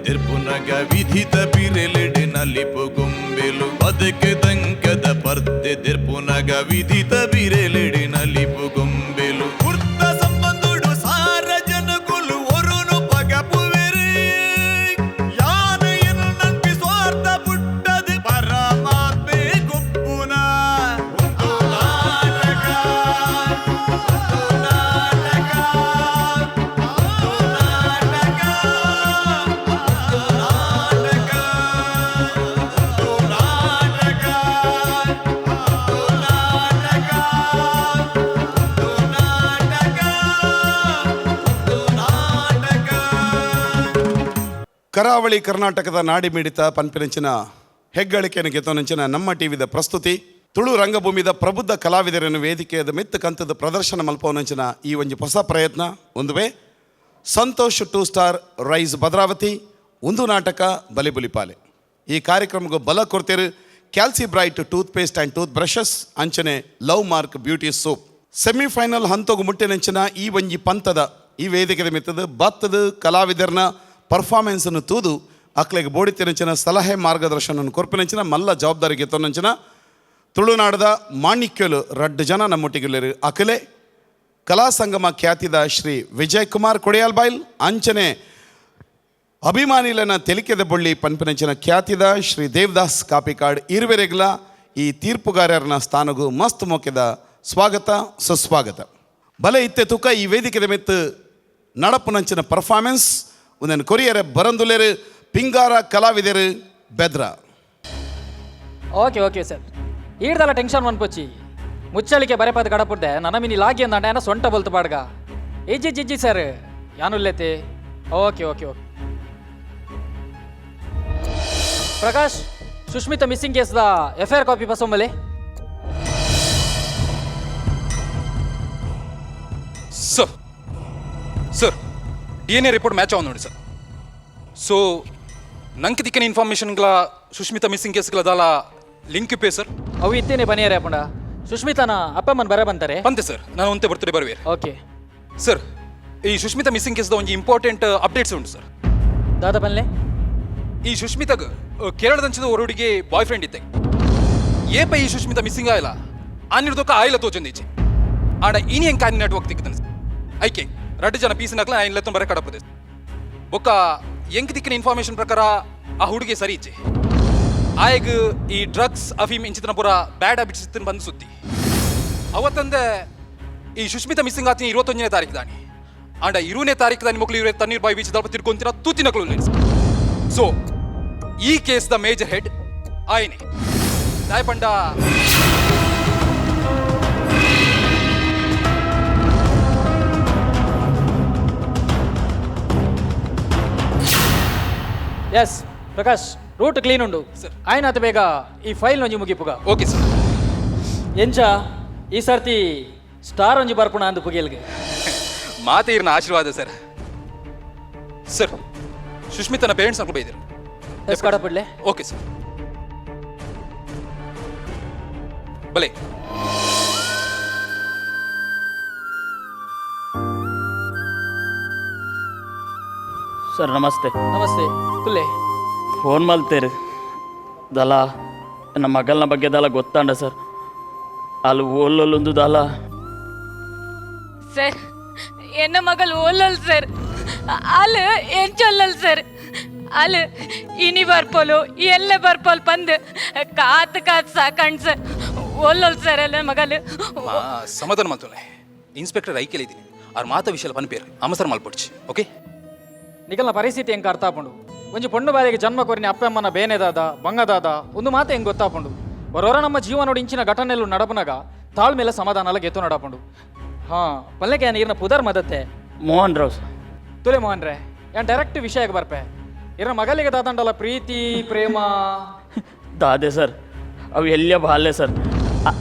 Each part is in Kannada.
ದಿರ್ಪುನಗ ವಿಧಿತ ಬಿರೆಲೆಡೆ ನಲಿಪು ಗೊಂಬೆಲು ಬದುಕೆ ದಂಕದ ಪರ್ದೆ ದಿರ್ಪುನಗ ವಿಧಿತ ಬಿರೆಲೆಡೆ ನಲಿಪು ಗೊಂಬೆಲು ವೃತ್ತ ಸಂಬಂಧುಡು ಸಾರ ಜನಗುಲು ಒರುನು ಪಗಪುವೆರೆ ಯಾನೆಯನ್ನು ನಂಬಿ ಸ್ವಾರ್ಥ ಪುಟ್ಟದು ಪರಮಾತ್ಮೆ ಗುಪ್ಪುನ ಕರಾವಳಿ ಕರ್ನಾಟಕದ ನಾಡಿ ಮಿಡಿತ ಪನ್ಪಿನಂಚಿನ ಹೆಗ್ಗಳಿಕೆಯನ್ನು ಗೆತ್ತೊನಂಚಿನ ನಮ್ಮ ಟಿವಿದ ಪ್ರಸ್ತುತಿ ತುಳು ರಂಗಭೂಮಿದ ಪ್ರಬುದ್ಧ ಕಲಾವಿದರನ್ನು ವೇದಿಕೆಯದ ಮಿತ್ತು ಕಂತದ ಪ್ರದರ್ಶನ ಮಲ್ಪವನಂಚಿನ ಈ ಒಂದು ಹೊಸ ಪ್ರಯತ್ನ ಒಂದುವೇ ಸಂತೋಷ್ 2 ಸ್ಟಾರ್ ರೈಸ್ ಭದ್ರಾವತಿ ಒಂದು ನಾಟಕ ಬಲಿಬುಲಿಪಾಲೆ ಈ ಕಾರ್ಯಕ್ರಮಕ್ಕೆ ಬಲ ಕೊಡ್ತೇರು Calci Bright toothpaste and toothbrushes ಅಂಚನೆ Love Mark beauty soap semifinal ಹಂತೋಗು ಮುಟ್ಟಿನಂಚಿನ ಈ ಒಂಜಿ ಪಂತದ ಈ ವೇದಿಕೆದ ಮಿತ್ತದ ಬತ್ತದ ಕಲಾವಿದರನ್ನ ಪರ್ಫಾರ್ಮೆನ್ಸನ್ನು ತೂದು ಅಕ್ಲೆಗೆ ಬೋಡಿತಿನಂಚಿನ ಸಲಹೆ ಮಾರ್ಗದರ್ಶನ ಕೊರ್ಪಿನಂಚಿನ ಮಲ್ಲ ಜವಾಬ್ದಾರಿ ಗೆತ್ತೊನಂಚಿನ ತುಳುನಾಡದ ಮಾಣಿಕ್ಯಲು 2 ಜನ ನಮ್ಮೊಟ್ಟಿಗೆಲ್ಲರು ಅಕಲೆ ಕಲಾ ಸಂಗಮ ಖ್ಯಾತಿದ ಶ್ರೀ ವಿಜಯ್ ಕುಮಾರ್ ಕೊಡಿಯಾಲ್ಬೈಲ್ ಅಂಚನೆ ಅಭಿಮಾನಿಲನ ತೆಲಿಕೆದ ಬೊಳ್ಳಿ ಪನ್ಪಿನಂಚಿನ ಖ್ಯಾತಿದ ಶ್ರೀ ದೇವದಾಸ್ ಕಾಪಿಕಾಡ್ ಇರುವೆರೆಗ್ಲ ಈ ತೀರ್ಪುಗಾರರನ ಸ್ಥಾನಗೂ ಮಸ್ತ್ ಮೊಕ್ಕೆದ ಸ್ವಾಗತ ಸುಸ್ವಾಗತ ಬಲೆ ಇತ್ತೆ ತುಕ ಈ ವೇದಿಕೆದ ಮೆತ್ತು ನಡಪುನಂಚಿನ ಪರ್ಫಾರ್ಮೆನ್ಸ್ ಒಂದನ್ನು ಕೊರಿಯರ ಬರಂದುಲೇರು ಪಿಂಗಾರ ಕಲಾವಿದರು ಬೆದ್ರ ಓಕೆ ಓಕೆ ಸರ್ ಈಡ್ದಲ್ಲ ಟೆನ್ಷನ್ ಮನ್ಪೊಚ್ಚಿ ಮುಚ್ಚಳಿಕೆ ಬರೆಪದ ಕಡಪುಡ್ದೆ ನನ್ನ ಮಿನಿ ಲಾಗಿ ಅಂದ ಏನ ಸೊಂಟ ಬಲ್ತು ಪಾಡ್ಗ ಇಜ್ಜಿ ಸರ್ ಯಾನುಲ್ಲೇತಿ okay okay okay Prakash Sushmita missing ಕೇಸ್ದ FIR ಕಾಪಿ ಬಸೊಂಬಲೆ sir sir DNA report match ಆವ್ ನೋಡಿ ಸರ್ ಸೊ ನಂಗೆ ದಿಕ್ಕನ ಇನ್ಫಾರ್ಮೇಷನ್ಗಳ ಸುಷ್ಮಿತಾ ಮಿಸ್ಸಿಂಗ್ ಕೇಸ್ಗಳದಲ್ಲ ಲಿಂಕ್ ಪೇ ಸರ್ ಅವು ಇತ್ತೇನೆ ಬನಿಯರೇ ಅಪ್ಪಂಡ ಸುಷ್ಮಿತಾನ ಅಪ್ಪಮ್ಮನ ಬರ ಬಂತಾರೆ ಬಂತೆ ಸರ್ ನಾನು ಒಂತೆ ಬರ್ತಡೆ ಬರುವೆ ಓಕೆ ಸರ್ ಈ ಸುಷ್ಮಿತಾ ಮಿಸ್ಸಿಂಗ್ ಕೇಸ್ದ ಒಂದು ಇಂಪಾರ್ಟೆಂಟ್ ಅಪ್ಡೇಟ್ಸ್ ಉಂಟು ಸರ್ ದಾದ ಬನ್ಲೆ ಈ ಸುಷ್ಮಿತಾಗ ಕೇರಳದಂಚದ ಹೊರಡಿಗೆ ಬಾಯ್ ಫ್ರೆಂಡ್ ಇದ್ದೆ ಏಪ ಈ ಸುಷ್ಮಿತಾ ಮಿಸ್ಸಿಂಗ್ ಆಯ್ಲ ಆನಿಡ್ದೊಕ್ಕ ಆಯ್ಲ ತೋಚಂದೀಚೆ ಆಡ ಇನಿ ಹೆಂಗೆ ಕಾನಿ ನೆಟ್ವರ್ಕ್ ತಿಕ್ಕದನ್ ಐಕೆ 2 ಜನ ಪೀಸಿನಾಗ್ಲ ಆಯ್ನ ಬರ ಕಡಪದೆ ಬೊಕ್ಕ ಎಂಕ್ ದಿಕ್ಕಿನ ಇನ್ಫಾರ್ಮೇಶನ್ ಪ್ರಕಾರ ಆ ಹುಡುಗಿ ಸರಿ ಇಚ್ಚೆ ಆಯ್ಗ ಈ ಡ್ರಗ್ಸ್ ಅಫೀಮ್ ಇಂಚಿತನ ಪೂರ ಬ್ಯಾಡ್ ಹ್ಯಾಬಿಟ್ಸ್ ಇತ್ತು ಬಂದು ಸುದ್ದಿ ಅವತ್ತಂದೆ ಈ ಸುಷ್ಮಿತಾ ಮಿಸ್ಸಿಂಗ್ ಆತೀನಿ 21ನೇ ತಾರೀಕು ದಾನಿ ಆಂಡ 20ನೇ ತಾರೀಕು ದಾನಿ ಮಕ್ಕಳು ಇವರೇ ತಣ್ಣೀರ್ ಬಾಯಿ ಬೀಚ್ ದಲ್ಪ ತಿರ್ಕೊಂತಿನ ತೂತಿನಕ್ಳು ಸೊ ಈ ಕೇಸ್ ದ ಮೇಜರ್ ಹೆಡ್ ಆಯ್ನೆ ದಾಯಪಂಡ ಎಸ್ ಪ್ರಕಾಶ್ ರೂಟ್ ಕ್ಲೀನ್ ಉಂಡು ಸರ್ ಆಯ್ನಾತ ಬೇಗ ಈ ಫೈಲ್ ಒಂಜಿ ಮುಗಿಪುಗ ಓಕೆ ಸರ್ ಎಂಚ ಈ ಸರ್ತಿ ಸ್ಟಾರ್ ಒಂಜಿ ಬರ್ಪುಣ ಅಂದು ಪುಗಿಯಲ್ಗೆ ಮಾತೆ ಇರ್ನ ಆಶೀರ್ವಾದ ಸರ್ ಸರ್ ಸುಷ್ಮಿತನ ಪೇರೆಂಟ್ಸ್ ಅನ್ಕೊಂಡು ಬೈದಿರು ಎಸ್ ಕಡಪಡ್ಲೆ ಓಕೆ ಸರ್ ಬಲೆ ಸರ್ ನಮಸ್ತೆ ನಮಸ್ತೆ ಕುಲ್ಲೆ ಫೋನ್ ಮಲ್ತೇರಿ ದಲ ನನ್ನ ಮಗಲ್ನ ಬಗ್ಗೆ ದಲ ಗೊತ್ತಾಂಡ ಸರ್ ಅಲ್ಲಿ ಓಲ್ಲೊಂದು ದಲ ಸರ್ ಎನ್ನ ಮಗಳು ಓಲ್ಲಲ್ ಸರ್ ಅಲ್ಲಿ ಏನ್ ಚೊಲ್ಲಲ್ ಸರ್ ಅಲ್ಲಿ ಇನಿ ಬರ್ಪೋಲು ಎಲ್ಲ ಬರ್ಪೋಲ್ ಬಂದು ಕಾತ್ ಸಾಕಂಡ್ ಸರ್ ಓಲ್ಲಲ್ ಸರ್ ಅಲ್ಲ ಮಗಲು ಸಮಾಧಾನ ಮಾತುಲೆ ಇನ್ಸ್ಪೆಕ್ಟರ್ ಐಕೆಲ್ ಇದ್ದೀನಿ ಅವ್ರ ಮಾತ ವಿಷಯ ಪನ್ಪೇರು ಅಮಸರ್ ಮಲ್ಪಡ್ಚಿ ಓಕೆ ನಿಗಲ್ನ ಪರಿಸ್ಥಿತಿ ಹೆಂಗೆ ಅರ್ಥ ಆಪುಂಡು ಒಂಜಿ ಪೊಣ್ಣು ಬಾರಿಗೆ ಜನ್ಮ ಕೊರಿನ ಅಪ್ಪಮ್ಮನ ಬೇನೆದಾದ ಬಂಗದಾದ ಒಂದು ಮಾತು ಹೆಂಗೆ ಗೊತ್ತಾಪುಂಡು ಬರೋರ ನಮ್ಮ ಜೀವ ನೋಡಿ ಇಂಚಿನ ಘಟನೆಲು ನಡಪನಾಗ ತಾಳ್ಮೇಲೆ ಸಮಾಧಾನ ಎಲ್ಲ ಗೆತ್ತು ನಡಪುಂಡು ಹಾಂ ಪಲ್ಲೆಗೆ ನೀರಿನ ಪುದರ್ ಮದತ್ತೆ ಮೋಹನ್ ರಾವ್ ಸರ್ ತುಲೆ ಮೋಹನ್ ರೇ ಯಾನ್ ಡೈರೆಕ್ಟ್ ವಿಷಯಕ್ಕೆ ಬರ್ಪೆ ಇರ ಮಗಲಿಗೆ ದಾದಂಡಲ್ಲ ಪ್ರೀತಿ ಪ್ರೇಮ ದಾದೆ ಸರ್ ಅವು ಎಲ್ಲಿಯ ಬಾಲ್ಯ ಸರ್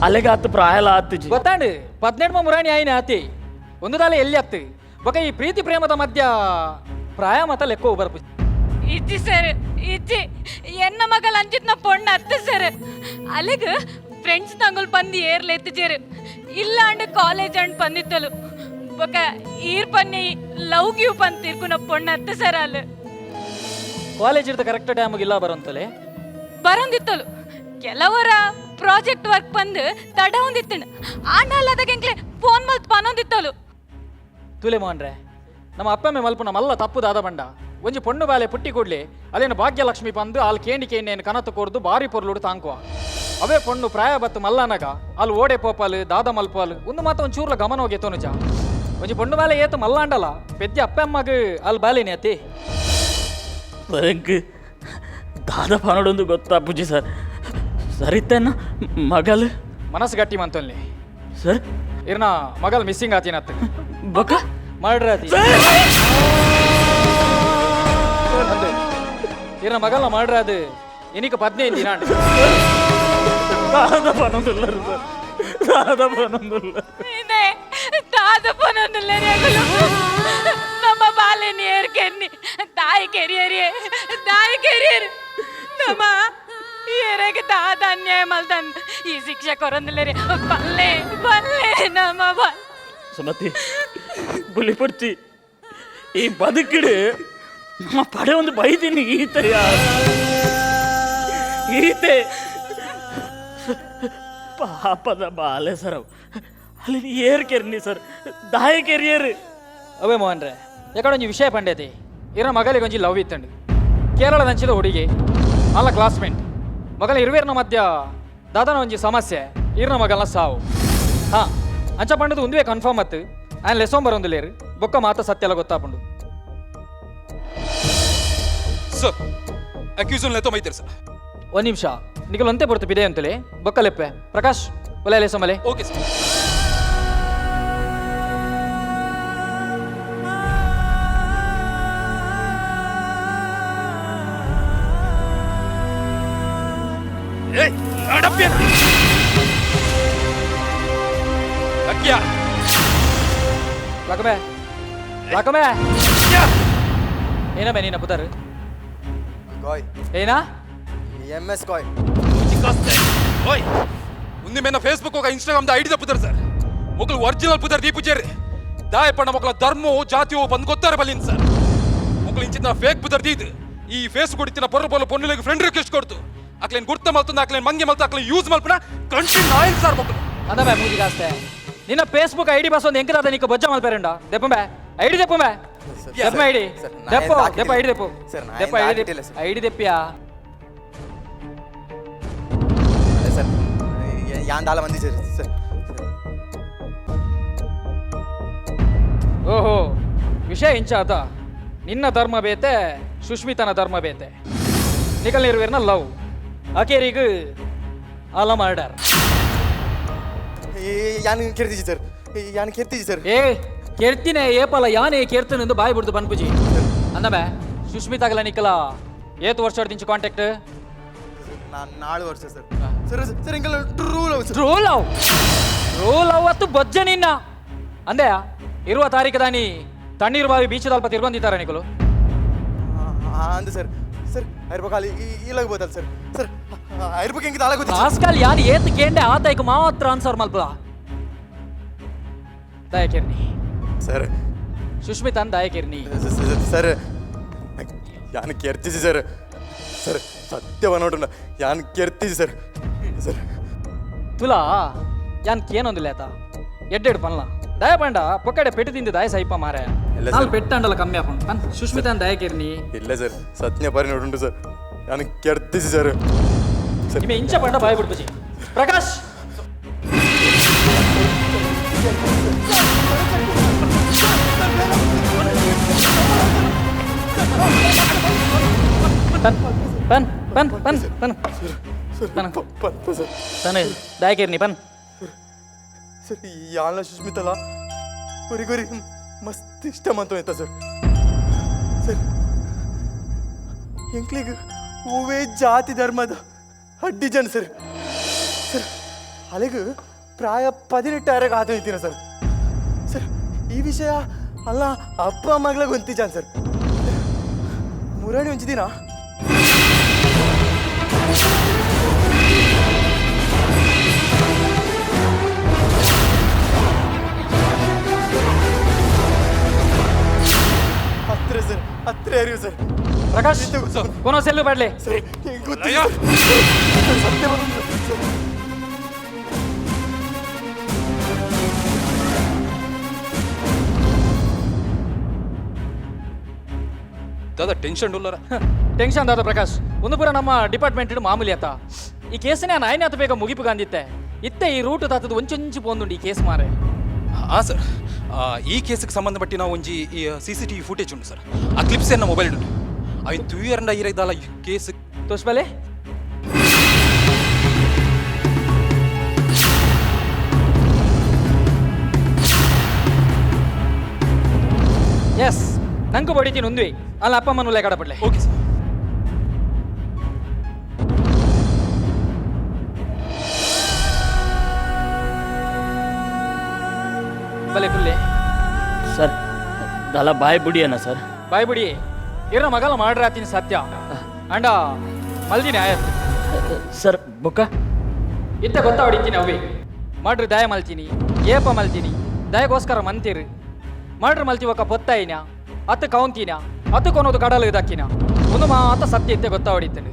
ಅಲೆಗೆ ಆತು ಪ್ರಾಯಲ ಆತು ಜಿ ಗೊತ್ತಾಂಡು 18 ಮುರಾಣಿ ಆಯ್ನೆ ಆತಿ ಒಂದು ದಾಲೆ ಎಲ್ಲಿ ಆತ್ತು ಬೊಕ ಈ ಪ್ರೀತಿ ಪ್ರೇಮದ ಮಧ್ಯ ಪ್ರಾಯ ಮತ ಲೆಕ್ಕ ಬರ್ಪು ಇಜ್ಜಿ ಸರ್ ಇಜ್ಜಿ ಎನ್ನ ಮಗಲ್ ಅಂಚಿತ್ನ ಪೊಣ್ಣ ಅತ್ತೆ ಸರ್ ಅಲ್ಲಿಗ ಫ್ರೆಂಡ್ಸ್ ತಂಗುಲ್ ಪಂದು ಏರ್ಲ ಎತ್ತಿಜೇರು ಇಲ್ಲ ಅಂಡ್ ಕಾಲೇಜ್ ಅಂಡ್ ಪಂದಿತ್ತಲು ಬೊಕ ಈರ್ ಪನ್ನಿ ಲವ್ ಗ್ಯೂ ಪಂದ್ ತಿರ್ಕುನ ಪೊಣ್ಣ ಅತ್ತೆ ಸರ್ ಅಲ್ಲಿ ಕಾಲೇಜ್ ಇರ್ದ ಕರೆಕ್ಟ್ ಟೈಮಿಗೆ ಇಲ್ಲ ಬರೋಂತಲೇ ಬರೋಂದಿತ್ತಲು ಕೆಲವರ ಪ್ರಾಜೆಕ್ಟ್ ವರ್ಕ್ ಬಂದು ತಡ ಹೊಂದಿತ್ತು ಆಂಡಲ್ಲದಾಗೆಂಕ್ಲೆ ಫೋನ್ ಮಲ್ತ್ ಪನೊಂದಿತ್ತಲು ತುಲೆ ಮೋನ್ರೆ ನಮ್ಮ ಅಪ್ಪಮ್ಮೆ ಮಲ್ಪುನ ಮಲ್ಲ ತಪ್ಪು ದಾದ ಬಂಡ ಒಂಜಿ ಪೊಣ್ಣು ಬಾಲೆ ಪುಟ್ಟಿ ಕೊಡ್ಲಿ ಅದೇನು ಭಾಗ್ಯಲಕ್ಷ್ಮಿ ಬಂದು ಅಲ್ಲಿ ಕೇಂಡಿ ಕೇಂಡಿಯನ್ನು ಕನತು ಕೊರ್ದು ಬಾರಿ ಪೊರ್ಲುಡು ತಾಂಕುವ ಅವೇ ಪೊಣ್ಣು ಪ್ರಾಯ ಬತ್ತು ಮಲ್ಲನಗ ಅಲ್ಲಿ ಓಡೆ ಪೋಪಾಲು ದಾದ ಮಲ್ಪಾಲು ಒಂದು ಮಾತ್ರ ಒಂಚೂರ್ಲ ಗಮನ ಹೋಗಿ ತೋನುಜ ಒಂಜಿ ಪೊಣ್ಣು ಬಾಲೆ ಏತು ಮಲ್ಲಾಂಡಲ್ಲ ಪೆದ್ದ ಅಪ್ಪಮ್ಮಗ ಅಲ್ಲಿ ಬಾಲಿನಿ ಅತಿ ನನಗೆ ದಾದ ಪನೋಡೊಂದು ಗೊತ್ತಾಪುಜಿ ಸರ್ ಸರಿತೇನ ಮಗಲ್ ಮನಸ್ಸು ಗಟ್ಟಿ ಮಂತಲ್ಲಿ ಸರ್ ಇರ್ನ ಮಗಲ್ ಮಿಸ್ಸಿಂಗ್ ಆತಿನತ್ತ ಬೊಕ್ಕ ಮಾಡ್ರಿ ಆತಿ ಇರ್ನ ಮಗಲ್ನ ಮಾಡ್ರಿ ಅದು ಇನಿಕ 15 ದಿನ ದಾದ ಪನೊಂದುಲ್ಲ ಸರ್ ದಾದ ಪನೊಂದುಲ್ಲ ഇതേ താതപ്പൊന്നൊന്നുമില്ല രഘുലു നമ്മ ബാലനി ഏർക്കെന്നി തായ് കരിയർ നമ്മ ಏರೆಗೆ ತಾತ ಅನ್ಯಾಯ ಮಲ್ತನ್ ಈ ಶಿಕ್ಷೆ ಕೊರೊಂದಿಲ್ಲ ರೀ ಬಲ್ಲೆ ನಮ್ಮ ಸುಮತಿ ಬುಲಿ ಪಡ್ತಿ ಈ ಬದುಕಿಡು ನಮ್ಮ ಪಡೆ ಒಂದು ಬೈದೀನಿ ಈತೆ ಪಾಪದ ಬಾಲೆ ಸರ್ ಅವು ಅಲ್ಲಿ ಏರ್ ಕೆರ್ನಿ ಸರ್ ದಾಯ ಕೆರಿಯರ್ ಅವೇ ಮೋಹನ್ರೆ ಯಾಕಡೆ ಒಂಜಿ ವಿಷಯ ಪಂಡೇತಿ ಇರೋ ಮಗಲಿಗೆ ಒಂಜಿ ಲವ್ ಇತ್ತಂಡು ಕೇರಳದ ಹಂಚಿದ ಹುಡುಗಿ ಅಲ್ಲ ಕ್ಲಾಸ್ಮೇಟ್ ಮಗಲ ಇರುವೇರ್ನ ಮಧ್ಯ ದಾದನ ಒಂಜಿ ಸಮಸ್ಯೆ ಇರ್ನ ಮಗಲ್ನ ಸಾವು ಹಾ ಅಂಚ ಪಂಡದು ಒಂದುವೇ ಕನ್ಫರ್ಮ್ ಅತ್ತು ಆಯ್ನ ಲೆಸೋನ್ ಬರೋಂದಿಲ್ಲೇರು ಬೊಕ್ಕ ಮಾತ ಸತ್ಯ ಎಲ್ಲ ಗೊತ್ತಾಪಂಡು ಸರ್ ಅಕ್ಯೂಸನ್ ಲೆತ್ತೋ ಮೈತೀರಿ ಸರ್ ಒಂದು ನಿಮಿಷ ನಿಗಲ್ ಒಂತೆ ಬರ್ತು ಬಿಡೆ ಅಂತಲೇ ಬೊಕ್ಕ ಲೆಪ್ಪೆ ಪ್ರಕಾಶ್ ಒಲೆ ಲೆಸೋಮಲೆ ಓಕೆ ಸರ್ ಏಯ್ ನಡಪ್ಯ ಲಕ್ಯ ಲಕಮೆ ಏನಮ್ಮೆ ನೀನ ಪುತಾರು Goy. ಏನಾ MS Goy. ಓಯ್ ಮುಂದೆ ಮೇನ ಫೇಸ್ಬುಕ್ ಹೋಗ ಇನ್ಸ್ಟಾಗ್ರಾಮ್ ದ ಐಡಿ ತಪ್ಪುತ್ತಾರೆ ಸರ್ ಮಕ್ಕಳು ಒರಿಜಿನಲ್ ಪುದರ್ ದೀಪುಜೇರಿ ದಾಯ ಪಣ್ಣ ಮಕ್ಕಳ ಧರ್ಮೋ ಜಾತಿಯೋ ಬಂದು ಗೊತ್ತಾರೆ ಬಲ್ಲಿನ್ ಸರ್ ಮಕ್ಕಳು ಇಂಚಿನ ಫೇಕ್ ಪುದರ್ ದೀದ್ ಈ ಫೇಸ್ ಕೊಡ್ತಿನ ಪೊರ್ರ ಪೊನ್ನುಲಿಗೆ ಫ್ರೆಂಡ್ ರಿಕ್ವೆಸ್ಟ್ ಕೊಡ್ತು ಅಕ್ಲೇನ್ ಗುರ್ತ ಮಲ್ತಂದ ಅಕ್ಲೇನ್ ಮಂಗೆ ಮಲ್ತ ಅಕ್ಲೇನ್ ಯೂಸ್ ಮಲ್ಪನ ಕಂಟಿನ್ಯೂ ಆಯಿಲ್ ಸರ್ ಮಕ್ಕಳು ಅಂದಬೇ ಮೂಜಿಗಾಸ್ತೆ ನಿನ್ನ ಫೇಸ್ಬುಕ್ ಐಡಿ ಬಸ್ ಒಂದು ಎಂಕದಾದ ನಿಕ್ಕ ಬೊಜ್ಜ ಮಲ್ಪೇರಂಡ ದೆಪ್ಪಂಬೆ ಐಡಿ ದೆಪ್ಪಂಬೆ ದೆಪ್ಪ ಐಡಿ ದೆಪ್ಪ ಐಡಿ ದೆಪ್ಪು ದೆಪ್ಪ ಐಡಿ ದೆಪ್ಪಿಯಾ ಅದೇ ಸರ್ ಯಾಂದಾಲ ಮಂದಿ ಸರ್ ಓಹೋ ವಿಷಯ ಇಂಚ ಆತ ನಿನ್ನ ಧರ್ಮ ಬೇತೆ ಸುಷ್ಮಿತನ ಧರ್ಮ ಬೇತೆ ನಿಕಲ್ ನಿರ್ವೇರ್ನ ಲವ್ ಆಕೇರಿಗ ಅಲ ಮರ್ಡರ್ ಯಾನ್ ಕೇರ್ತಿಜಿ ಸರ್ ಏ ಕೇರ್ತಿನೇ ಏಪಲ ಯಾನೇ ಕೇರ್ತನೆಂದು ಬಾಯಿ ಬಿಡ್ದು ಬನ್ಪುಜಿ ಅಂದಬೆ ಸುಷ್ಮಿತಾಗಲ ನಿಕಲ ಏತು ವರ್ಷ ದಿಂಚು ಕಾಂಟ್ಯಾಕ್ಟ್ ನಾನು 4 ವರ್ಷ ಸರ್ ಇಂಕಲ್ ಟ್ರೂ ಲವ್ ಅತ್ತು ಬೊಜ್ಜ ನಿನ್ನ ಅಂದೆಯ ಇರುವ ತಾರೀಕದಾನಿ ತಣ್ಣೀರು ಬಾವಿ ಬೀಚದಲ್ಪ ತಿರ್ಗೊಂದಿದ್ದಾರೆ ನಿಕಲು ಅಂದೆ ಸರ್ ಐರ್ಬೇಕಾಲಿ ಇಲಾಗ್ಬೋದಲ್ಲ ಸರ್ ಐರ್ಬೇಕು ಹೆಂಗಿದ ಆಲಾಗೋದಿ ಆಸ್ಕಾಲ್ ಯಾನ್ ಏತ್ ಕೇಂಡೆ ಆತೈಕ ಮಾತ್ರ ಆನ್ಸರ್ ಮಲ್ಪಲ ದಯಕಿರ್ನಿ ಸರ್ ಸುಷ್ಮಿತಾನ್ ದಯಕಿರ್ನಿ ಸರ್ ಯಾನ್ ಕೇರ್ತಿಸಿ ಸರ್ ಸತ್ಯವ ನೋಡೋಣ ಯಾನ್ ಕೇರ್ತಿಸಿ ಸರ್ ತುಲಾ ಯಾನ್ ಕೇನೊಂದಿಲ್ಲ ಆತ ಎಡ್ಡೆಡು ಪನ್ಲ ದಯ ಪಂಡ ಪೊಕ್ಕಡೆ ಪೆಟ್ಟು ತಿಂದು ದಯ ಸೈಪ ಮಾರೆ ನಾಲ್ ಪೆಟ್ಟಂಡಲ ಕಮ್ಮಿ ಆಪುಂಡು ಪನ್ ಸುಷ್ಮಿತಾನ್ ದಯಕಿರ್ನಿ ಇಲ್ಲ ಸರ್ ಸತ್ಯ ಪರಿ ನೋಡುಂಟು ಸರ್ ಯಾನ್ ಕೇರ್ತಿಸಿ ಸರ್ ನಿಮಗೆ ಇಂಚ ಪಂಡ ಬಾಯ್ ಬಿಡ್ಬುಜಿ ಪ್ರಕಾಶ್ ಪನ್ ಪನ್ ಪನ್ ಪನ್ ಪನ್ ಪನ್ ದಯಕಿರ್ನಿ ಪನ್ ಸರ್ ಯಾನ ಸುಷ್ಮಿತಲ್ಲ ಗೊರಿ ಮಸ್ತ್ ಇಷ್ಟ ಮಂತು ಆಯ್ತಾ ಸರ್ ಎಂಕ್ಲಿಗೆ ಹೂವೇ ಜಾತಿ ಧರ್ಮದ ಅಡ್ಡಿ ಜನ ಸರ್ ಅಲೆಗೆ ಪ್ರಾಯ 18 ಆತ ಇದ್ದೀನ ಸರ್ ಈ ವಿಷಯ ಅಲ್ಲ ಅಪ್ಪ ಮಗಳ ಗೊಂತಿಜಾನ್ ಸರ್ ಮುರಾಣಿ ಒಂಚಿದಿನ ಹತ್ರ ಅರಿವು ಸರ್ ಪ್ರಕಾಶ್ ಕೊನೋ ಸೆಲ್ಲು ಬಾಡ್ಲೆ ಸರ್ ಗೊತ್ತಿಲ್ಲ ಅಯ್ಯೋ! ಸರ್, ಸತ್ಯ ಬಂದು ಸರ್. ದಾದಾ ಟೆನ್ಷನ್ ಡೊಲ್ಲರ ಟೆನ್ಷನ್ ದಾದ ಪ್ರಕಾಶ್ ಒಂದು ಪೂರ ನಮ್ಮ ಡಿಪಾರ್ಟ್ಮೆಂಟ್ ಮಾಮೂಲಿ ಆತ ಈ ಕೇಸನೇ ನಾಯನೇ ಆತ ಬೇಗ ಮುಗಿಪು ಗಾಂದಿತ್ತೆ ಇತ್ತೆ ಈ ರೂಟ್ ತಾತದ ಒಂಚೊಂಚು ಪೋಂದುಂಡು ಈ ಕೇಸ್ ಮಾರೆ ಹಾಂ ಸರ್ ಈ ಕೇಸಿಗೆ ಸಂಬಂಧಪಟ್ಟಿನ ಒಂಜಿ ಈ CCTV ಫುಟೇಜ್ ಉಂಟು ಸರ್ ಆ ಕ್ಲಿಪ್ಸ್ ನನ್ನ ಮೊಬೈಲ್ ಉಂಟು ಅವಿನ ತುಯ್ಯರಂಡ ಇರದಲ್ಲ ಕೇಸ್ ತೋರ್ಸ್ಬಲೆ ಎಸ್ ನಂಗೂ ಬಡಿತೀನಿ ಒಂದ್ವಿ ಅಲ್ಲ ಅಪ್ಪ ಅಮ್ಮನ ಲೆಕ್ಕ ಪಡ್ಲೆ ಓಕೆ ಸರ್ ಬಲೆ ಫುಲ್ಲೆ ಸರ್ ದಲ ಬಾಯ್ ಬುಡಿಯನ ಸರ್ ಬಾಯ್ ಬಿಡಿ ಇರ ಮಗಲ ಮಾಡ್ರ ಆತಿನ ಸತ್ಯ ಅಂಡ ಮಲ್ದಿನಿ ಆಯತ್ ಸರ್ ಬೊಕ್ಕ ಇತ್ತ ಗೊತ್ತಾ ಹೊಡಿತೀನಿ ಅವಿ ಮಾಡ್ರಿ ದಯ ಮಲ್ತೀನಿ ಏಪ ಮಲ್ತೀನಿ ದಯಗೋಸ್ಕರ ಮಂತೀರಿ ಮಾಡ್ರಿ ಮಲ್ತಿ ಒಕ್ಕ ಪೊತ್ತಾಯಿನ ಅತ್ತ ಕೌಂತಿನ ಅತ್ತ ಕೊನೋದು ಕಡಲು ಇದಾಕಿನ ಒಂದು ಮಾತ ಸತ್ಯ ಇತ್ತೆ ಗೊತ್ತಾ ಹೊಡಿತೀನಿ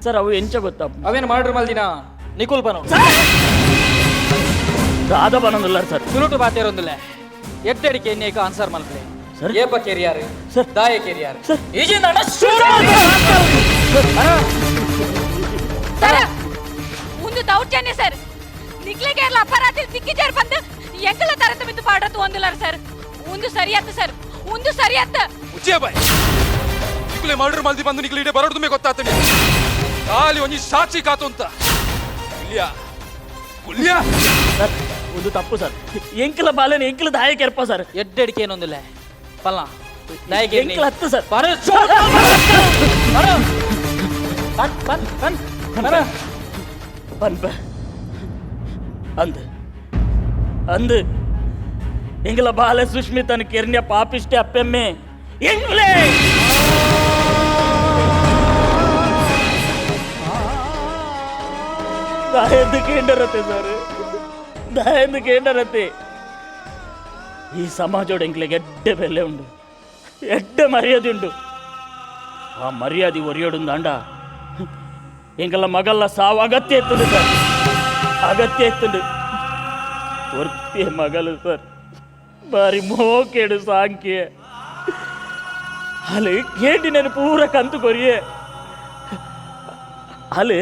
ಸರ್ ಅವು ಎಂಚ ಗೊತ್ತಾ ಅವೇನು ಮಾಡ್ರಿ ಮಲ್ದಿನ ನಿಕುಲ್ ಬನು ದಾದ ಬನೊಂದಿಲ್ಲ ಸರ್ ಸುಲುಟು ಬಾತೇರೊಂದಿಲ್ಲ ಎಟ್ಟಡಿಕೆ ಎಣ್ಣೆಕ ಆನ್ಸರ್ ಮಲ್ಪಲೆ ಸರ್? ಏಪ ಕೆರಿಯಾರು ಸರ್? ದಾಯ ಕೆರಿಯಾರು ಸರ್? ಈಜಿಂದ ಅಣ್ಣ ಸರ್ ಒಂದು ದೌರ್ಜನ್ಯ ಸರ್ ನಿಕ್ಲಿಗೆ ಎಲ್ಲ ಅಪರಾಧಿ ಸಿಕ್ಕಿದ್ದಾರೆ ಬಂದು ಎಂಕಲ ತರತ ಬಿದ್ದು ಪಾಡತ್ತು ಒಂದಿಲ್ಲ ಸರ್ ಒಂದು ಸರಿಯಾತ ಸರ್ ಒಂದು ಸರಿಯಾತ ಉಚ್ಚೆ ಬಾಯ್ ನಿಕ್ಲೆ ಮರ್ಡರ್ ಮಲ್ದಿ ಬಂದು ನಿಕ್ಲಿ ಇಡೇ ಬರೋದು ಗೊತ್ತಾಗ್ತದೆ ಖಾಲಿ ಒಂಜಿ ಸಾಕ್ಷಿ ಕಾತು ಅಂತ ಕುಲ್ಯ ಕುಲ್ಯ ಸರ್ ಒಂದು ತಪ್ಪು ಸರ್ ಎಂಕಲ ಬಾಲೆನ ಎಂಕಲ ದಾಯ ಕೆರ್ಪ ಸರ್ ಎಡ್ಡೆಡಿಕೆ ಏನೊಂದಿಲ್ಲ ಪಲ್ಲ ದಾಯ ಎಂಕಲ ಹತ್ತು ಸರ್ பண்ப ಅಂದು ಎಂಗ್ಲ ಬಾಲ ಸುಷ್ಮಿತನ ಕೆರ್ನ್ಯ ಪಾಪಿಷ್ಟೆ ಅಪ್ಪೆಮ್ಮೆ ಎಂಗ್ಲೇ ದಾಯಂದು ಕೇಂಡರತೆ ಸರ್ ದಾಯಂದು ಕೇಂಡರತೆ ಈ ಸಮಾಜೋಡು ಎಂಗ್ಲಿಗೆ ಎಡ್ಡೆ ಬೆಲೆ ಉಂಡು ಎಡ್ಡೆ ಮರ್ಯಾದೆ ಉಂಡು ಆ ಮರ್ಯಾದೆ ಒರಿಯೋಡು ಅಂಡ ಎಂಗಲ ಮಗಲ್ಲ ಸಾವು ಅಗತ್ಯ ಎತ್ತುಂಡು ಸರ್ ಅಗತ್ಯ ಎತ್ತುಂಡು ಒರ್ತಿಯ ಮಗಲು ಸರ್ ಬಾರಿ ಮೋಕೇಡು ಸಾಂಖ್ಯ ಅಲ್ಲಿ ಕೇಟಿ ನಾನು ಪೂರ ಕಂತು ಕೊರಿಯೆ ಅಲ್ಲಿ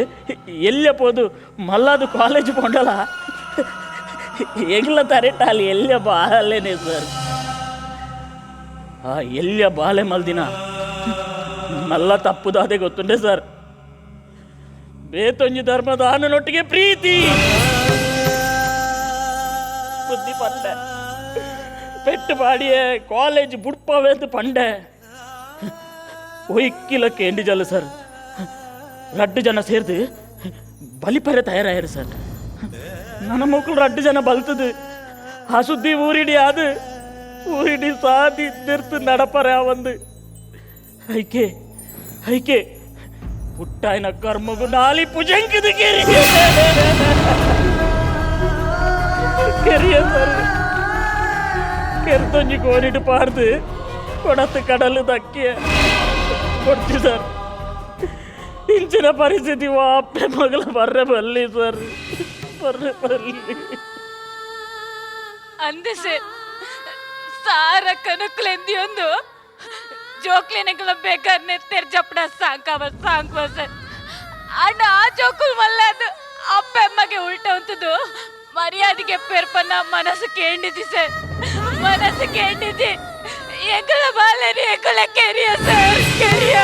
ಎಲ್ಲೆ ಪೋದು ಮಲ್ಲಾದು ಕಾಲೇಜ್ ಪೊಂಡಲ ಎಂಗ್ಲ ತರೆಟ ಅಲ್ಲಿ ಎಲ್ಲೆ ಬಾಲೇನೆ ಸರ್ ಆ ಎಲ್ಲೆ ಬಾಲೆ ಮಲ್ದಿನ ಮಲ್ಲ ತಪ್ಪುದಾದೆ ಗೊತ್ತುಂಡೆ ಸರ್ ಬೇತೊಂಜಿ ಧರ್ಮದ ಆನನೊಟ್ಟಿಗೆ ಪ್ರೀತಿ ಬುದ್ಧಿ ಪಂಡೆ ಪೆಟ್ಟು ಪಾಡಿಯೇ ಕಾಲೇಜ್ ಬುಡ್ಪವೆಂದು ಪಂಡೆ ಒಯ್ಕಿಲಕ್ಕೆ ಎಂಡಿ ಜಲ್ಲ ಸರ್ ರಡ್ಡು ಜನ ಸೇರ್ದು ಬಲಿಪರೆ ತಯಾರಾಯರು ಸರ್ ನನ್ನ ಮಕ್ಕಳು ರಡ್ಡು ಜನ ಬಲ್ತದು ಆ ಸುದ್ದಿ ಊರಿಡಿ ಅದು ಊರಿಡಿ ಸಾದಿ ನಿರ್ತು ನಡಪರೆ ಒಂದು ಐಕೆ ಐಕೆ ಪುಟ್ಟಾಯಿನ ಕರ್ಮಗು ನಾಲಿ ಪುಜಂಕದ ಕೆರಿಯ ಸರ್ ಕೆರ್ತೊಂಜಿ ಕೋರಿಟ್ಟು ಪಾರ್ದು ಕೊಡತ್ತು ಕಡಲು ದಕ್ಕೆ ಕೊಡ್ತಿ ಸರ್ ಇಂಚಿನ ಪರಿಸ್ಥಿತಿ ವಾಪೆ ಮಗಳ ಬರ್ರೆ ಬಲ್ಲಿ ಸರ್ ಬರ್ರೆ ಬಲ್ಲಿ ಅಂದೆ ಸರ್ ಸಾರ ಕನಕ್ಲೆಂದಿ ಒಂದು ಜೋಕ್ಲೆನೆಗಳ ಬೇಕಾರ್ನೆ ತೆರ್ಜಪ್ಪಡ ಸಾಂಕವ ಸರ್ ಅಣ್ಣ ಆ ಜೋಕುಲ್ ಮಲ್ಲದು ಅಪ್ಪ ಅಮ್ಮಗೆ ಉಲ್ಟ ಅಂತದ್ದು ಮರ್ಯಾದೆಗೆ ಪೇರ್ಪನ್ನ ಮನಸ್ಸು ಕೇಂಡಿದಿ ಸರ್ ಮನಸ್ಸು ಕೇಂಡಿದಿ ಎಂಗಳ ಬಾಲರಿ ಎಂಗಳ ಕೆರಿಯ ಸರ್ ಕೆರಿಯ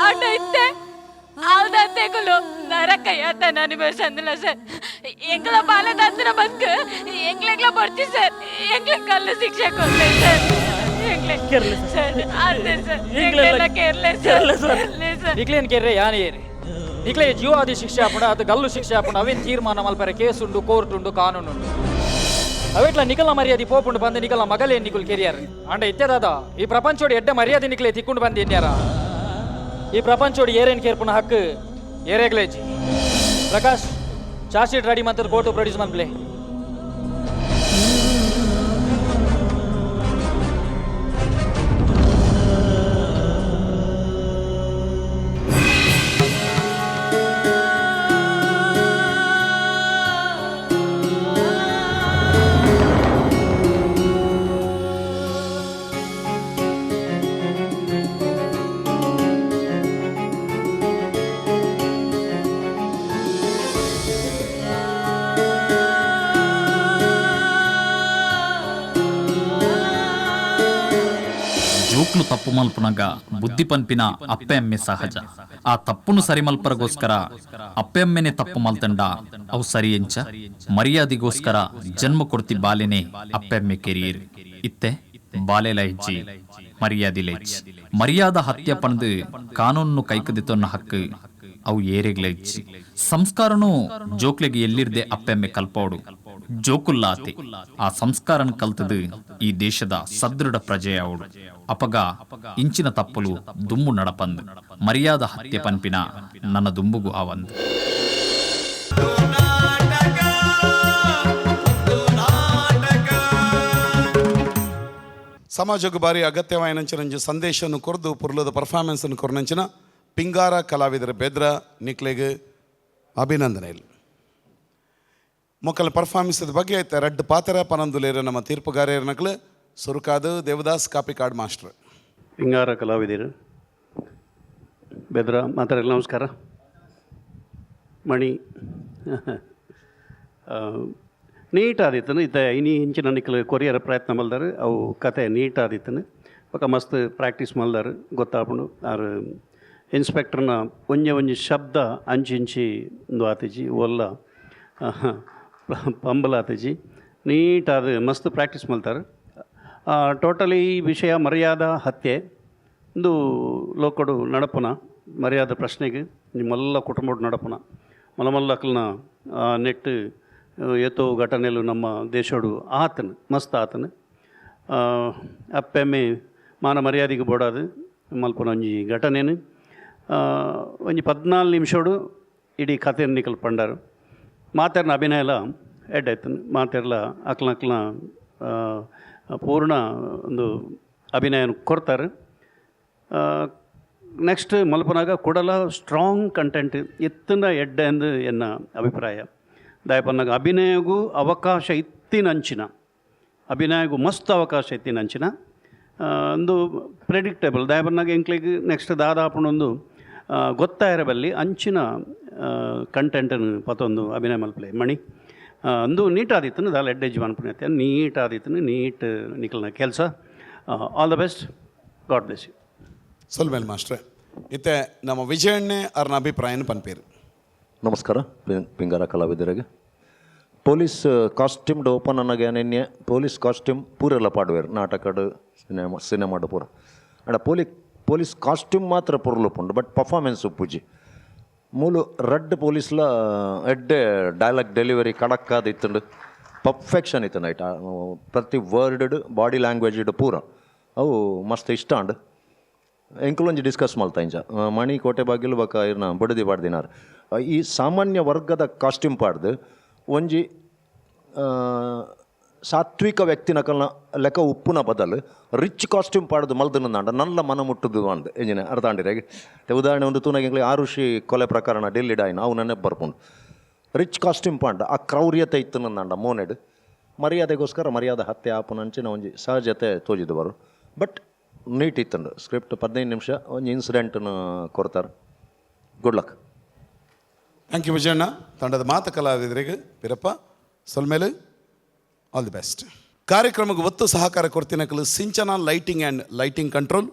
ಅಣ್ಣ ಇತ್ತೆ ಅವದಂತೆಗಳು ನರಕ ಯಾತನ ಅನುಭವಿಸಂದಿಲ್ಲ ಸರ್ ಎಂಗಳ ಬಾಲದಾತ್ರ ಬದುಕು ಎಂಗ್ಲೆಗ್ಲ ಬರ್ತಿ ಸರ್ ಎಂಗ್ಲ ಕಲ್ಲು ಶಿಕ್ಷೆ ಕೊಡ್ಲೆ ಸರ್ ನಿಕ್ಲೇನ್ ಕೇರ್ರೆ ಯಾನ್ ಏರಿ ನಿಕ್ಲೆ ಜೀವಾದಿ ಶಿಕ್ಷೆ ಆಪುಂಡ ಅದು ಗಲ್ಲು ಶಿಕ್ಷೆ ಆಪುಂಡ ಅವೇನ್ ತೀರ್ಮಾನ ಮಲ್ಪರೆ ಕೇಸ್ ಉಂಡು ಕೋರ್ಟ್ ಉಂಡು ಕಾನೂನು ಉಂಡು ಅವೇಟ್ಲ ನಿಕಲ ಮರ್ಯಾದೆ ಪೋಪುಂಡು ಬಂದು ನಿಕಲ ಮಗಲೇ ನಿಕುಲ್ ಕೆರಿಯರ್ ಅಂಡ ಇತ್ತೆದಾದ ಈ ಪ್ರಪಂಚೋಡಿ ಎಡ್ಡೆ ಮರ್ಯಾದೆ ನಿಕ್ಲೆ ತಿಕ್ಕೊಂಡು ಬಂದು ಎನ್ಯಾರ ಈ ಪ್ರಪಂಚೋಡಿ ಏರೇನ್ ಕೇರ್ಪುನ ಹಕ್ಕು ಏರೇಗ್ಲೇಜಿ ಪ್ರಕಾಶ್ ಚಾರ್ಜ್ ಶೀಟ್ ರೆಡಿ ಮಂತದ ಕೋರ್ಟು ಪ್ರೊಡ್ಯೂಸ್ ಮನ್ಪ್ಲೆ ಜೋಕ್ಲು ತಪ್ಪು ಮಲ್ಪನಾಗ ಬುದ್ಧಿ ಪನ್ಪಿನ ಅಪ್ಪೆ ಅಮ್ಮೆ ಸಹಜ. ಆ ತಪ್ಪುನು ಸರಿ ಮಲ್ಪರಗೋಸ್ಕರ ಅಪ್ಪೆ ಅಮ್ಮೆನೆ ತಪ್ಪು ಮಲ್ತಂಡ ಅವು ಸರಿ ಎಂಚ ಮರ್ಯಾದೆಗೋಸ್ಕರ ಜನ್ಮ ಕೊಡ್ತಿ ಬಾಲೆನೆ ಅಪ್ಪೆ ಅಮ್ಮೆ ಕೆರಿಯರ್ ಇತ್ತೆ ಬಾಲೆಲ ಹೆಜ್ಜಿ ಮರ್ಯಾದಿಲ ಹೆಜ್ಜಿ. ಮರ್ಯಾದ ಹತ್ಯೆ ಪಣದು ಕಾನೂನು ಕೈಕದಿತ್ತೊನ್ನ ಹಕ್ಕು ಅವು ಏರೆಗ್ಲ ಹೆಜ್ಜಿ. ಸಂಸ್ಕಾರನು ಜೋಕ್ಲೆಗೆ ಎಲ್ಲಿರ್ದೆ ಅಪ್ಪೆಮ್ಮೆ ಕಲ್ಪೋಡು ಜೋಕುಲ್ಲಾತೆ. ಆ ಸಂಸ್ಕಾರನ ಕಲ್ತದು ಈ ದೇಶದ ಸದೃಢ ಪ್ರಜೆ ಅವಡು. ಅಪಗ ಇಂಚಿನ ತಪ್ಪಲು ದುಂಬು ನಡಪಂದು ಮರ್ಯಾದ ಹತ್ಯೆ ಪನ್ಪಿನ ನನ್ನ ದುಂಬುಗು ಅವಂದು. ಸಮಾಜಕ್ಕೆ ಬಾರಿ ಅಗತ್ಯವಾಯಿನಂಚಿನ ಸಂದೇಶವನ್ನು ಕೊರದು ಪುರ್ಲದ ಪರ್ಫಾರ್ಮೆನ್ಸನ್ನು ಕೊರನಂಚಿನ ಪಿಂಗಾರ ಕಲಾವಿದರ ಬೆದ್ರ ನಿಕ್ಲೆಗೆ ಅಭಿನಂದನೆಗಳು. ಮೊಕ್ಕಲ ಪರ್ಫಾರ್ಮೆನ್ಸ್ ಬಗ್ಗೆ ಐತೆ ರಡ್ಡು ಪಾತ್ರ ಪನಂದುಲೇರು ನಮ್ಮ ತೀರ್ಪುಗಾರನಕ್ಲು ಸುರುಕಾದು ದೇವದಾಸ್ ಕಾಪಿಕಾಡ್ ಮಾಸ್ಟರ್. ಪಿಂಗಾರ ಕಲಾವಿದರು ಬೆದ್ರ ಮಾತಾಡಲ್ಲ. ನಮಸ್ಕಾರ. ಮಣಿ ನೀಟಾದಿತ್ತನು ಇತ್ತ ಇನಿ ಇಂಚಿನ ನಿಕ್ಕಲು ಕೊರಿಯರ ಪ್ರಯತ್ನ ಮಲ್ದಾರು ಅವು ಕತೆ ನೀಟಾದಿತ್ತನು ಪಕ್ಕ ಮಸ್ತ್ ಪ್ರಾಕ್ಟೀಸ್ ಮಲ್ದಾರು ಗೊತ್ತಾಪುಂಡು. ಆರು ಇನ್ಸ್ಪೆಕ್ಟರ್ನ ಒಂಜಿ ಶಬ್ದ ಅಂಚಿ ಒಂದು ಆತಿಜಿ ಒಲ್ಲ ಪಂಬಲ ಆತಿಜಿ ನೀಟಾದ ಮಸ್ತ್ ಪ್ರಾಕ್ಟೀಸ್ ಮಲ್ತಾರೆ. ಟೋಟಲಿ ವಿಷಯ ಮರ್ಯಾದ ಹತ್ಯೆ ಒಂದು ಲೋಕಡು ನಡಪುನ ಮರ್ಯಾದ ಪ್ರಶ್ನೆಗೆ ನಿಮ್ಮೆಲ್ಲ ಕುಟುಂಬದ ನಡಪುನ ಮಲಮಲ್ಲಕ್ಕಲ್ನ ನೆಟ್ಟು ಎತ್ತೋ ಘಟನೆಲು ನಮ್ಮ ದೇಶೋಡು ಆತನು ಮಸ್ತ್ ಆತನು ಅಪ್ಪೆಮ್ಮೆ ಮಾನ ಮರ್ಯಾದೆಗೆ ಬೋಡಾದು ಮಲ್ಪನ ಒಂಜಿ ಘಟನೆನು ಒಂಜಿ 14 ನಿಮಿಷೋಡು ಇಡೀ ಕಥೆ ನಿಕಲ್ ಪಂಡಾರು. ಮಾತೆರ್ನ ಅಭಿನಯ ಎಲ್ಲ ಎಡ್ಡಾಯ್ತನು. ಮಾತೆರ್ಲ ಅಕ್ಲನ ಪೂರ್ಣ ಒಂದು ಅಭಿನಯ ಕೊಡ್ತಾರೆ. ನೆಕ್ಸ್ಟ್ ಮಲ್ಪನಾಗ ಕೊಡಲ ಸ್ಟ್ರಾಂಗ್ ಕಂಟೆಂಟ್ ಎತ್ತನ ಎಡ್ಡೆ ಎಂದು ಎನ್ನ ಅಭಿಪ್ರಾಯ. ದಾಯಪನ್ನಾಗ ಅಭಿನಯಗೂ ಅವಕಾಶ ಇತ್ತಿನಂಚಿನ ಅಭಿನಯಗೂ ಮಸ್ತ್ ಅವಕಾಶ ಇತ್ತಿನಂಚಿನ ಒಂದು ಪ್ರೆಡಿಕ್ಟೇಬಲ್ ದಾಯಪನ್ನಾಗ ಎಂಕ್ಲಿಗೆ ನೆಕ್ಸ್ಟ್ ದಾದಾಪುಣೊಂದು ಗೊತ್ತಾಯಿರಬಲ್ಲಿ ಅಂಚಿನ ಕಂಟೆಂಟನ್ನು ಪತ್ತೊಂದು ಅಭಿನಯ ಮಲ್ಪಲೆ ಮಣಿ ಅಂದು ನೀಟಾದಿತ್ತನು ದಾಲ ಎಡ್ಡೆಜ್ ಮನ್ಪುಣ್ಯತೆ ನೀಟಾದಿತ್ತನು ನೀಟ್ ನಿಕಲ್ನ ಕೆಲಸ. All the best. God bless you. ಸೊಲ್ಮೇಲ್ ಮಾಸ್ಟ್ರೆ ಇತ್ತೆ ನಮ್ಮ ವಿಜಯಣ್ಣೆ ಅವ್ರನ್ನ ಅಭಿಪ್ರಾಯನ ಪನ್ಪೇರು. ನಮಸ್ಕಾರ. ಪಿಂಗಾರ ಕಲಾವಿದರಿಗೆ ಪೊಲೀಸ್ ಕಾಸ್ಟ್ಯೂಮ್ ಓಪನ್ ಅನ್ನಗೆ ನಿನ್ನೆ ಪೊಲೀಸ್ ಕಾಸ್ಟ್ಯೂಮ್ ಪೂರೆಲ್ಲ ಪಾಡುವೇರು ನಾಟಕಡು ಸಿನಿಮಾಡು ಪೂರ ಅಡ ಪೊಲೀಸ್ ಕಾಸ್ಟ್ಯೂಮ್ ಮಾತ್ರ ಪುರ್ಲುಪುಂಡು ಬಟ್ ಪರ್ಫಾರ್ಮೆನ್ಸ್ ಉಪ್ಪುಜಿ ಮೂಲು ರಡ್ ಪೊಲೀಸ್ಲ ಎಡ್ಡೆ ಡೈಲಾಗ್ ಡೆಲಿವರಿ ಕಡಕ್ಕಾದ ಇತ್ತುಂಡು ಪರ್ಫೆಕ್ಷನ್ ಇತ್ತು ನೈಟ್ ಪ್ರತಿ ವರ್ಡ್ ಬಾಡಿ ಲ್ಯಾಂಗ್ವೇಜ್ ಇಡು ಪೂರ ಅವು ಮಸ್ತ್ ಇಷ್ಟ ಅಂಡು ಎಂಕುಲೊಂಜಿ ಡಿಸ್ಕಸ್ ಮಲ್ತಾ ಇಂಚ ಮಣಿ ಕೋಟೆ ಬಾಗಿಲು ಬಕ ಇರ್ನ ಬಡದಿ ಪಾಡ್ದಿನಾರು ಈ ಸಾಮಾನ್ಯ ವರ್ಗದ ಕಾಸ್ಟ್ಯೂಮ್ ಪಾಡ್ದು ಒಂಜಿ ಸಾತ್ವಿಕ ವ್ಯಕ್ತಿನ ಕಲ್ನ ಲೆಕ್ಕ ಉಪ್ಪುನ ಬದಲು ರಿಚ್ ಕಾಸ್ಟ್ಯೂಮ್ ಪಾಡ್ದು ಮಲ್ದನಂದ ನಲ್ಲ ಮನ ಮುಟ್ಟುದು ಅಂದು ಎಂಜಿನ ಅರ್ಥ ಅಂಡಿರಾಗಿ ಉದಾಹರಣೆ ಒಂದು ತೂನಾಗಿ ಆರುಷಿ ಕೊಲೆ ಪ್ರಕರಣ ಡೆಲ್ಲಿ ಡಾಯಿನ ಅವು ನೆನಪು ಬರ್ಕೊಂಡು ರಿಚ್ ಕಾಸ್ಟ್ಯೂಮ್ ಪಾಂಡ ಆ ಕ್ರೌರ್ಯತೆ ಇತ್ತು ನಂದ ಮೋನೆಡು ಮರ್ಯಾದೆಗೋಸ್ಕರ ಮರ್ಯಾದೆ ಹತ್ಯೆ ಆಪುನಂಚಿನ ಒಂಜಿ ಸಹಜತೆ ತೋಜಿದ್ದು ಬರು ಬಟ್ ನೀಟ್ ಇತ್ತಂಡು ಸ್ಕ್ರಿಪ್ಟ್ 15 ನಿಮಿಷ ಒಂದು ಇನ್ಸಿಡೆಂಟನ್ನು ಕೊಡ್ತಾರೆ. Good luck. Thank you Vijayanna. ತಂಡದ ಮಾತು ಕಲಾವಿದರಿಗೆ ವೀರಪ್ಪ ಸೊಲ್ಮೇಲೆ ಆಲ್ ದಿ ಬೆಸ್ಟ್. ಕಾರ್ಯಕ್ರಮಕ್ಕೆ ಒತ್ತು ಸಹಕಾರ ಕೊಡ್ತಿನಕಲು Sinchana lighting and lighting control,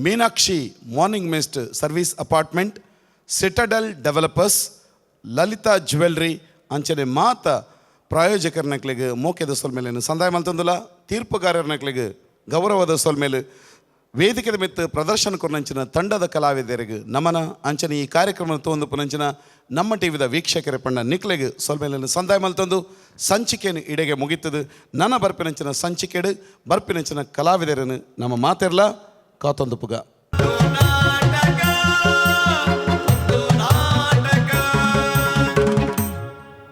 Meenakshi morning mist service apartment, Citadel developers, Lalitha jewellery ಅಂಚನೆ ಮಾತ ಪ್ರಾಯೋಜಕರನಕ್ಲಿಗೆ ಮೋಕೆದ ಸೊಲ್ಮೇಲೆ ಸಂದಾಯ ಮಲ್ತಂದುಲ ತೀರ್ಪುಗಾರರನಕ್ಲಿಗೆ ಗೌರವದ ಸೊಲ್ಮೇಲೆ ವೇದಿಕೆದ ಮಿತ್ತು ಪ್ರದರ್ಶನ ಕೊರಂಚಿನ ತಂಡದ ಕಲಾವಿದರಿಗೆ ನಮನ ಅಂಚನೆ ಈ ಕಾರ್ಯಕ್ರಮ ತೊಂದು ಪುನಂಚಿನ ನಮ್ಮ ಟಿವಿದ ವೀಕ್ಷಕರ ಪಣ್ಣ ನಿಕ್ಲೆಗೆ ಸೊಲ್ಮೇಲೆ ಸಂದಾಯ ಮಲ್ತಂದು ಸಂಚಿಕೆಯನ್ನು ಇಡೆಗೆ ಮುಗಿತದು. ನನ್ನ ಬರ್ಪಿನಂಚಿನ ಸಂಚಿಕೆಡು ಬರ್ಪಿನಂಚಿನ ಕಲಾವಿದರನ್ನು ನಮ್ಮ ಮಾತೆರ್ಲ ಕಾತೊಂದು ಪುಗ.